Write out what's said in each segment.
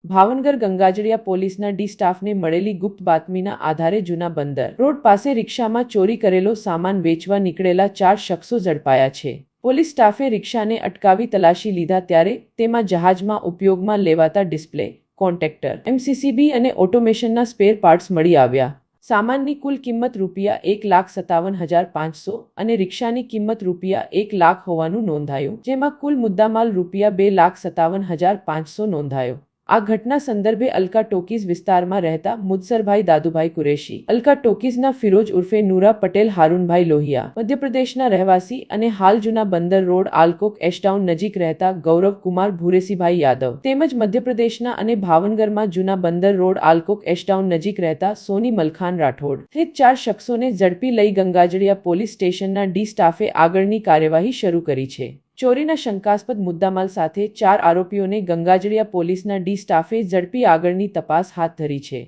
ભાવનગર ગંગાજળિયા પોલીસના ડી સ્ટાફને મળેલી ગુપ્ત બાતમીના આધારે જૂના બંદર રોડ પાસે રિક્ષામાં ચોરી કરેલો સામાન વેચવા નીકળેલા 4 શખ્સો ઝડપાયા છે। પોલીસ સ્ટાફે રિક્ષાને અટકાવી તલાશી લીધા ત્યારે તેમાં જહાજમાં ઉપયોગમાં લેવાતા ડિસ્પ્લે, કોન્ટેક્ટર, એમસીસીબી અને ઓટોમેશનના સ્પેર પાર્ટ્સ મળી આવ્યા। સામાનની કુલ કિંમત ₹1,57,500 અને રિક્ષાની કિંમત ₹1 લાખ હોવાનું નોંધાયું, જેમાં કુલ મુદ્દામાલ ₹2,57,500 નોંધાયો। આ ઘટના સંદર્ભે અલકા ટોકીઝ વિસ્તારમાં રહેતા મુદસરભાઈ દાદુભાઈ કુરેશી, અલકા ટોકીઝના ફિરોજ ઉર્ફે નૂરા પટેલ, હારૂનભાઈ લોહિયા, મધ્યપ્રદેશના રહેવાસી અને હાલ જૂના બંદર રોડ આલકોક એશટાઉન નજીક રહેતા ગૌરવ કુમાર ભુરેશીભાઈ યાદવ તેમજ મધ્યપ્રદેશના અને ભાવનગરમાં જૂના બંદર રોડ આલકોક એશટાઉન નજીક રહેતા સોની મલખાન રાઠોડ સહિત 4 શખ્સોને ઝડપી લઈ ગંગાજળિયા પોલીસ સ્ટેશનના ડી સ્ટાફે આગળની કાર્યવાહી શરૂ કરી છે। ચોરીના શંકાસ્પદ મુદ્દામાલ સાથે 4 આરોપીઓને ગંગાજળિયા પોલીસના ડી સ્ટાફે ઝડપી આગળની તપાસ હાથ ધરી છે।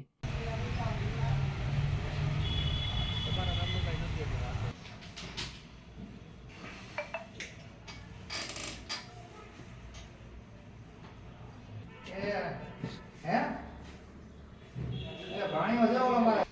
પાણી વધે ઓલો મારે